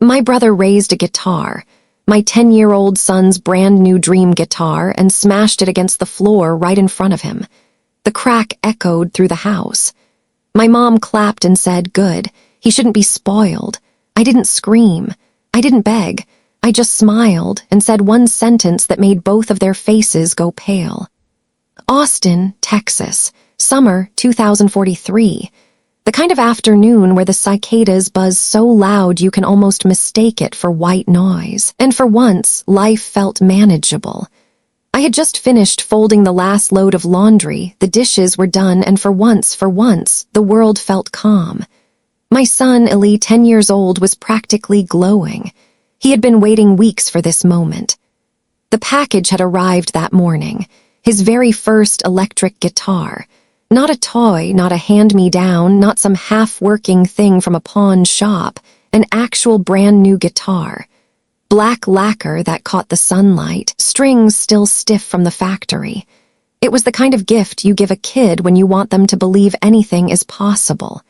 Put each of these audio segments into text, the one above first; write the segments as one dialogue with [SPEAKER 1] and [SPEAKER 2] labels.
[SPEAKER 1] My brother raised a guitar, my 10-year-old son's brand new dream guitar, and smashed it against the floor right in front of him. The crack echoed through the house. My mom clapped and said, "Good, he shouldn't be spoiled." I didn't scream. I didn't beg. I just smiled and said one sentence that made both of their faces go pale. Austin, Texas, summer 2043. The kind of afternoon where the cicadas buzz so loud you can almost mistake it for white noise. And for once, life felt manageable. I had just finished folding the last load of laundry, the dishes were done, and for once, the world felt calm. My son, Eli, 10 years old, was practically glowing. He had been waiting weeks for this moment. The package had arrived that morning, his very first electric guitar. Not a toy, not a hand-me-down, not some half-working thing from a pawn shop, an actual brand-new guitar. Black lacquer that caught the sunlight, strings still stiff from the factory. It was the kind of gift you give a kid when you want them to believe anything is possible.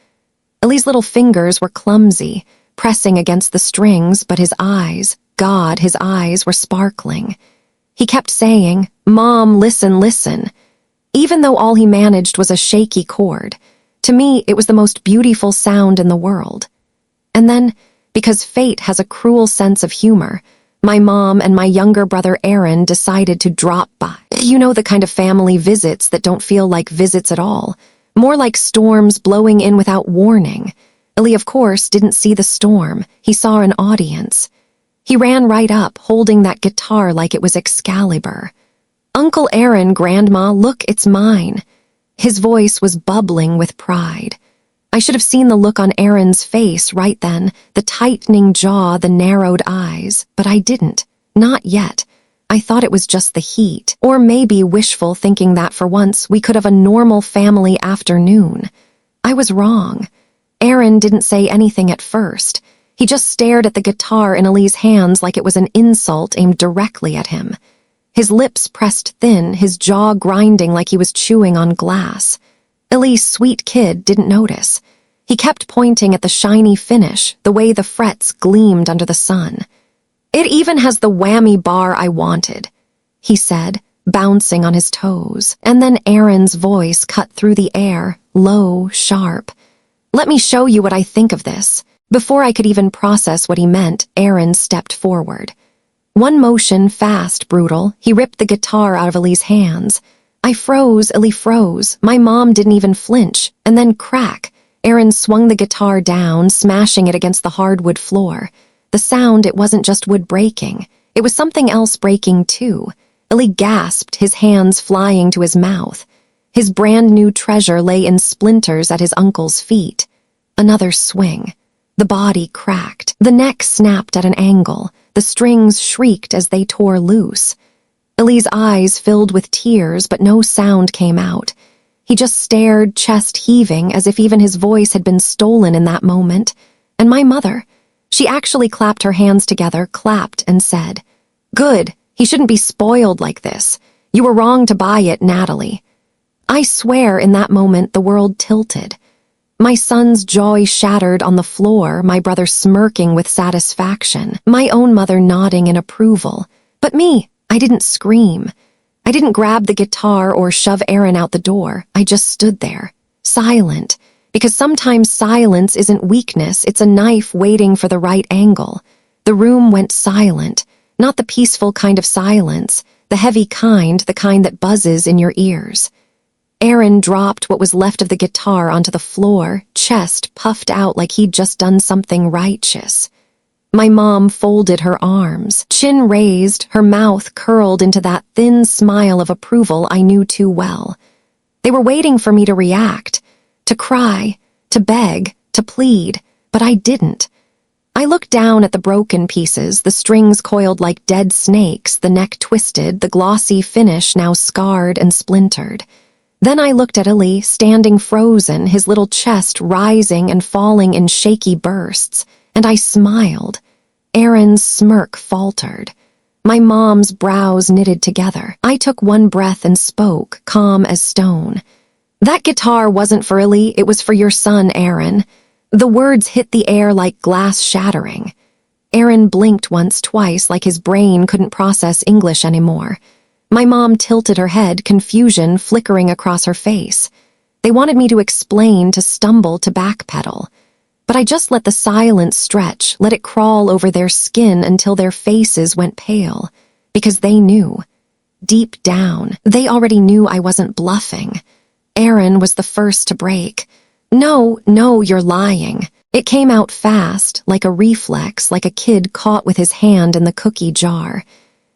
[SPEAKER 1] Eli's little fingers were clumsy, pressing against the strings, but his eyes, God, his eyes were sparkling. He kept saying, "Mom, listen, listen." Even though all he managed was a shaky chord, to me it was the most beautiful sound in the world. And then, because fate has a cruel sense of humor, my mom and my younger brother Aaron decided to drop by. You know, the kind of family visits that don't feel like visits at all, more like storms blowing in without warning. Eli, of course, didn't see the storm. He saw an audience. He ran right up, holding that guitar like it was Excalibur. "Uncle Aaron, Grandma, look, it's mine." His voice was bubbling with pride. I should have seen the look on Aaron's face right then, the tightening jaw, the narrowed eyes, but I didn't. Not yet. I thought it was just the heat, or maybe wishful thinking that for once we could have a normal family afternoon. I was wrong. Aaron didn't say anything at first. He just stared at the guitar in Eli's hands like it was an insult aimed directly at him. His lips pressed thin, his jaw grinding like he was chewing on glass. Eli's sweet kid didn't notice. He kept pointing at the shiny finish, the way the frets gleamed under the sun. "It even has the whammy bar I wanted," he said, bouncing on his toes. And then Aaron's voice cut through the air, low, sharp. "Let me show you what I think of this." Before I could even process what he meant, Aaron stepped forward. One motion, fast, brutal, he ripped the guitar out of Eli's hands. I froze, Eli froze, my mom didn't even flinch, and then crack. Aaron swung the guitar down, smashing it against the hardwood floor. The sound, it wasn't just wood breaking. It was something else breaking too. Eli gasped, his hands flying to his mouth. His brand new treasure lay in splinters at his uncle's feet. Another swing. The body cracked. The neck snapped at an angle. The strings shrieked as they tore loose. Eli's eyes filled with tears, but no sound came out. He just stared, chest heaving, as if even his voice had been stolen in that moment. And my mother, she actually clapped her hands together, clapped, and said, "Good, he shouldn't be spoiled like this. You were wrong to buy it, Natalie." I swear in that moment the world tilted. My son's joy shattered on the floor, my brother smirking with satisfaction, my own mother nodding in approval. But me, I didn't scream. I didn't grab the guitar or shove Aaron out the door. I just stood there, silent, because sometimes silence isn't weakness, it's a knife waiting for the right angle. The room went silent, not the peaceful kind of silence, the heavy kind, the kind that buzzes in your ears. Aaron dropped what was left of the guitar onto the floor, chest puffed out like he'd just done something righteous. My mom folded her arms, chin raised, her mouth curled into that thin smile of approval I knew too well. They were waiting for me to react, to cry, to beg, to plead, but I didn't. I looked down at the broken pieces, the strings coiled like dead snakes, the neck twisted, the glossy finish now scarred and splintered. Then I looked at Eli, standing frozen, his little chest rising and falling in shaky bursts, and I smiled. Aaron's smirk faltered. My mom's brows knitted together. I took one breath and spoke, calm as stone. "That guitar wasn't for Eli, it was for your son, Aaron." The words hit the air like glass shattering. Aaron blinked once, twice, like his brain couldn't process English anymore. My mom tilted her head, confusion flickering across her face. They wanted me to explain, to stumble, to backpedal. But I just let the silence stretch, let it crawl over their skin until their faces went pale. Because they knew. Deep down, they already knew I wasn't bluffing. Aaron was the first to break. No, you're lying. It came out fast, like a reflex, like a kid caught with his hand in the cookie jar.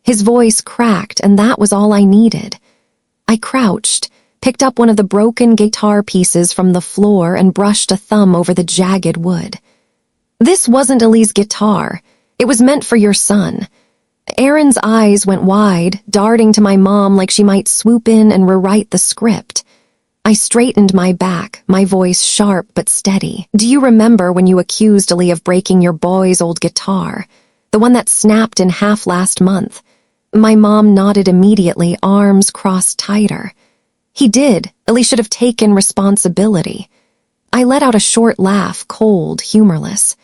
[SPEAKER 1] His voice cracked, and that was all I needed. I crouched, picked up one of the broken guitar pieces from the floor and brushed a thumb over the jagged wood. This wasn't Ellie's guitar. It was meant for your son. Aaron's eyes went wide, darting to my mom like she might swoop in and rewrite the script. I straightened my back, my voice sharp but steady. Do you remember when you accused Ellie of breaking your boy's old guitar? The one that snapped in half last month? My mom nodded immediately, arms crossed tighter. He did. Ellie should have taken responsibility. I let out a short laugh, cold, humorless.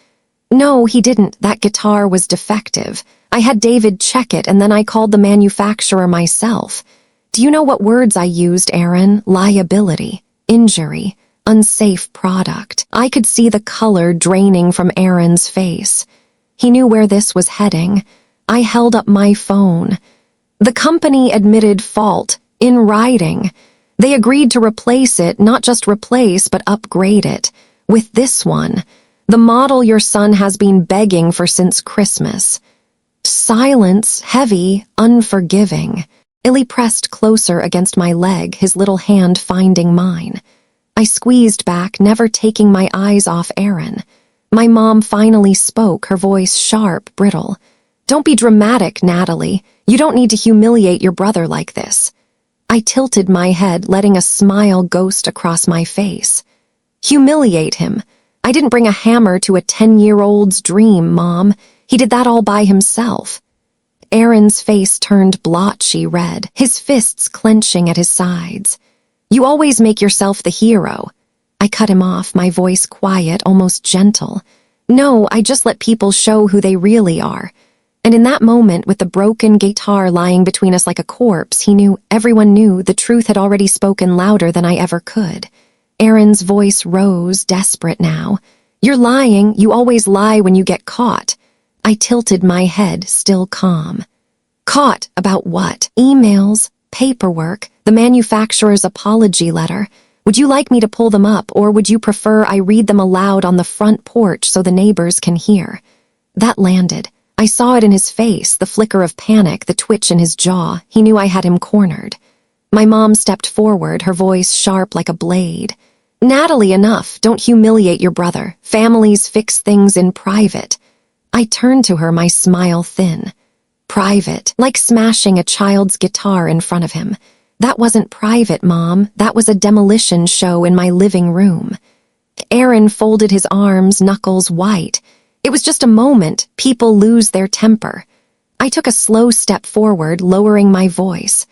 [SPEAKER 1] No, he didn't. That guitar was defective. I had David check it, and then I called the manufacturer myself. Do you know what words I used, Aaron? Liability, injury, unsafe product. I could see the color draining from Aaron's face. He knew where this was heading. I held up my phone. The company admitted fault, in writing. They agreed to replace it, not just replace, but upgrade it. With this one, the model your son has been begging for since Christmas. Silence, heavy, unforgiving. Illy pressed closer against my leg, his little hand finding mine. I squeezed back, never taking my eyes off Aaron. My mom finally spoke, her voice sharp, brittle. Don't be dramatic, Natalie. You don't need to humiliate your brother like this. I tilted my head, letting a smile ghost across my face. Humiliate him. I didn't bring a hammer to a 10-year-old's dream, Mom. He did that all by himself. Aaron's face turned blotchy red, his fists clenching at his sides. You always make yourself the hero. I cut him off, my voice quiet, almost gentle. No, I just let people show who they really are. And in that moment, with the broken guitar lying between us like a corpse, everyone knew, the truth had already spoken louder than I ever could. Aaron's voice rose, desperate now. You're lying. You always lie when you get caught. I tilted my head, still calm. Caught about what? Emails, paperwork, the manufacturer's apology letter. Would you like me to pull them up, or would you prefer I read them aloud on the front porch so the neighbors can hear? That landed. I saw it in his face, the flicker of panic, the twitch in his jaw. He knew I had him cornered. My mom stepped forward, her voice sharp like a blade. Natalie, enough. Don't humiliate your brother. Families fix things in private. I turned to her, my smile thin. Private, like smashing a child's guitar in front of him. That wasn't private, Mom. That was a demolition show in my living room. Aaron folded his arms, knuckles white. It was just a moment. People lose their temper. I took a slow step forward, lowering my voice.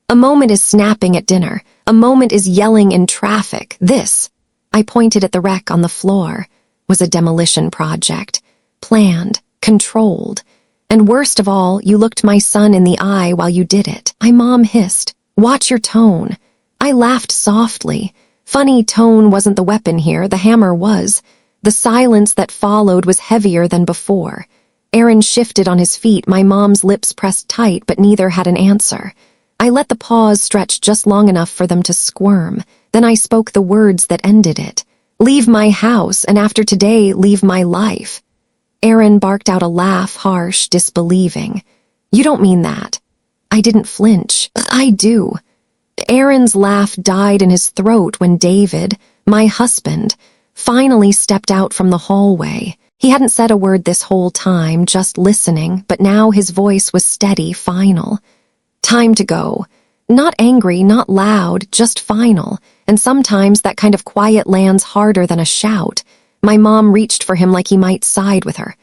[SPEAKER 1] A moment is snapping at dinner. A moment is yelling in traffic. This, I pointed at the wreck on the floor, was a demolition project. Planned, controlled. And worst of all, you looked my son in the eye while you did it. My mom hissed, "Watch your tone." I laughed softly. Funny, tone wasn't the weapon here, the hammer was. The silence that followed was heavier than before. Aaron shifted on his feet, my mom's lips pressed tight, but neither had an answer. I let the pause stretch just long enough for them to squirm. Then I spoke the words that ended it. Leave my house, and after today, leave my life. Aaron barked out a laugh, harsh, disbelieving. You don't mean that. I didn't flinch. I do. Aaron's laugh died in his throat when David, my husband, finally stepped out from the hallway. He hadn't said a word this whole time, just listening, but now his voice was steady, final. Time to go. Not angry, not loud, just final. And sometimes that kind of quiet lands harder than a shout. My mom reached for him like he might side with her.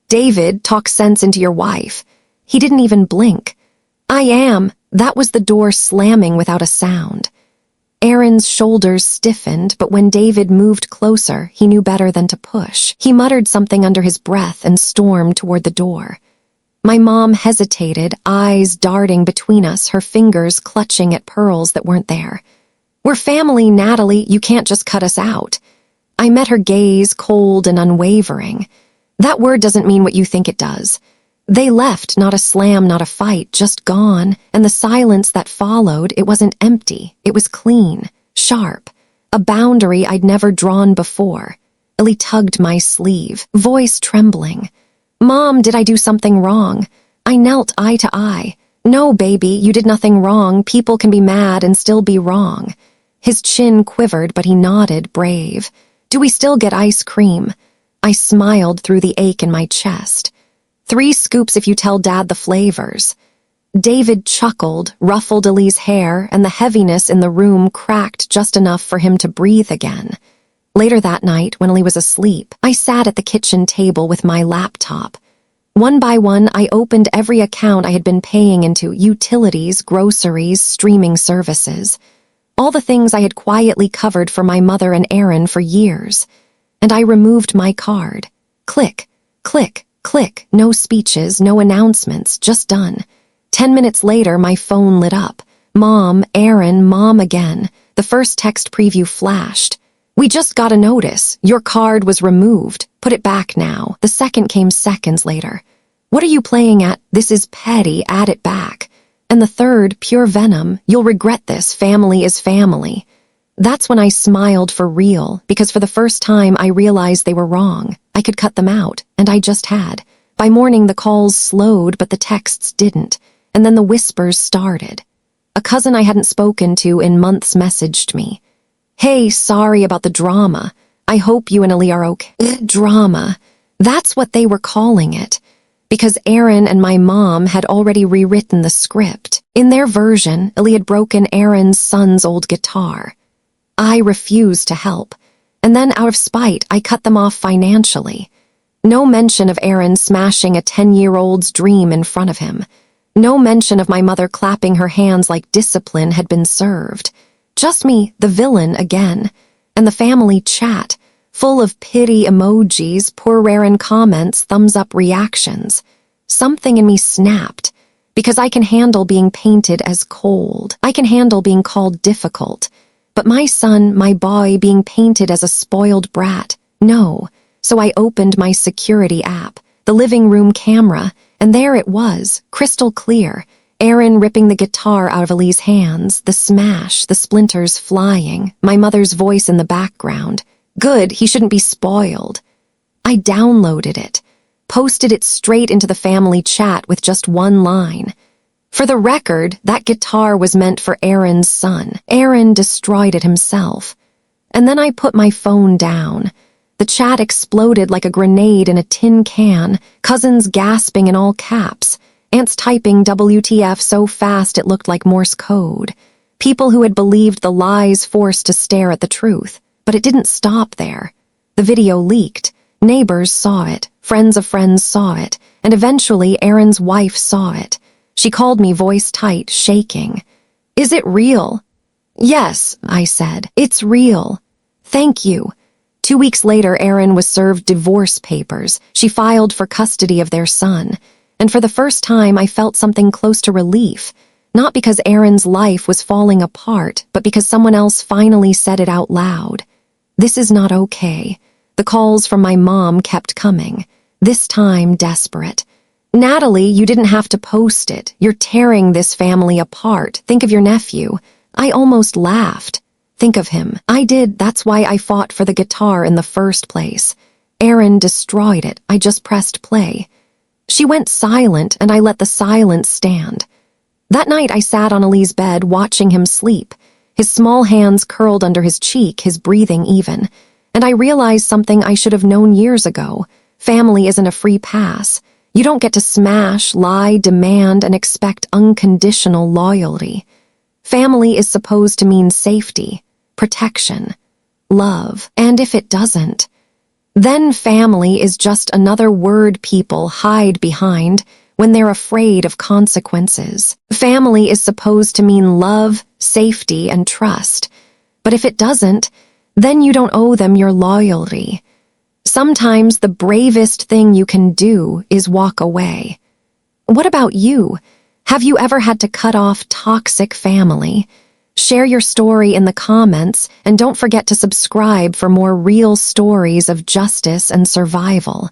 [SPEAKER 1] David, talk sense into your wife. He didn't even blink. I am. That was the door slamming without a sound. Aaron's shoulders stiffened, but when David moved closer, he knew better than to push. He muttered something under his breath and stormed toward the door. My mom hesitated, eyes darting between us, her fingers clutching at pearls that weren't there. "We're family, Natalie, you can't just cut us out." I met her gaze, cold and unwavering. "That word doesn't mean what you think it does." They left, not a slam, not a fight, just gone, and the silence that followed, it wasn't empty, it was clean, sharp, a boundary I'd never drawn before. Ellie tugged my sleeve, voice trembling. "Mom, did I do something wrong?" I knelt eye to eye. "No, baby, you did nothing wrong. People can be mad and still be wrong." His chin quivered, but he nodded, brave. "Do we still get ice cream?" I smiled through the ache in my chest. "3 scoops if you tell Dad the flavors." David chuckled, ruffled Ellie's hair, and the heaviness in the room cracked just enough for him to breathe again. Later that night, when Ellie was asleep, I sat at the kitchen table with my laptop. One by one, I opened every account I had been paying into: utilities, groceries, streaming services. All the things I had quietly covered for my mother and Aaron for years. And I removed my card. Click, click, click, no speeches, no announcements, just done. 10 minutes later, my phone lit up. "Mom, Aaron, Mom again." The first text preview flashed. "We just got a notice. Your card was removed. Put it back now." The second came seconds later. "What are you playing at? This is petty. Add it back." And the third, pure venom. "You'll regret this. Family is family." That's when I smiled for real, because for the first time I realized they were wrong. I could cut them out, and I just had. By morning the calls slowed, but the texts didn't, and then the whispers started. A cousin I hadn't spoken to in months messaged me. "Hey, sorry about the drama. I hope you and Ellie are okay." Drama. That's what they were calling it, because Aaron and my mom had already rewritten the script. In their version, Ellie had broken Aaron's son's old guitar. I refused to help, and then out of spite, I cut them off financially. No mention of Aaron smashing a 10-year-old's dream in front of him. No mention of my mother clapping her hands like discipline had been served. Just me, the villain, again, and the family chat, full of pity emojis, poor Aaron comments, thumbs-up reactions. Something in me snapped, because I can handle being painted as cold. I can handle being called difficult. But my son, my boy, being painted as a spoiled brat, no. So I opened my security app, the living room camera, and there it was, crystal clear. Aaron ripping the guitar out of Ellie's hands, the smash, the splinters flying, my mother's voice in the background. Good, he shouldn't be spoiled. I downloaded it, posted it straight into the family chat with just one line. "For the record, that guitar was meant for Aaron's son. Aaron destroyed it himself." And then I put my phone down. The chat exploded like a grenade in a tin can, cousins gasping in all caps, aunts typing WTF so fast it looked like Morse code. People who had believed the lies forced to stare at the truth. But it didn't stop there. The video leaked. Neighbors saw it, friends of friends saw it, and eventually Aaron's wife saw it. She called me, voice tight, shaking. "Is it real?" "Yes," I said. "It's real." "Thank you." 2 weeks later, Aaron was served divorce papers. She filed for custody of their son. And for the first time, I felt something close to relief. Not because Aaron's life was falling apart, but because someone else finally said it out loud. This is not okay. The calls from my mom kept coming. This time, desperate. "Natalie, you didn't have to post it. You're tearing this family apart. Think of your nephew." I almost laughed. Think of him. I did. That's why I fought for the guitar in the first place. Aaron destroyed it. I just pressed play. She went silent, and I let the silence stand. That night I sat on Ellie's bed watching him sleep, his small hands curled under his cheek, his breathing even. And I realized something I should have known years ago. Family isn't a free pass. You don't get to smash, lie, demand, and expect unconditional loyalty. Family is supposed to mean safety, protection, love, and if it doesn't, then family is just another word people hide behind when they're afraid of consequences. Family is supposed to mean love, safety, and trust, But if it doesn't, then you don't owe them your loyalty. Sometimes the bravest thing you can do is walk away. What about you? Have you ever had to cut off toxic family? Share your story in the comments, and don't forget to subscribe for more real stories of justice and survival.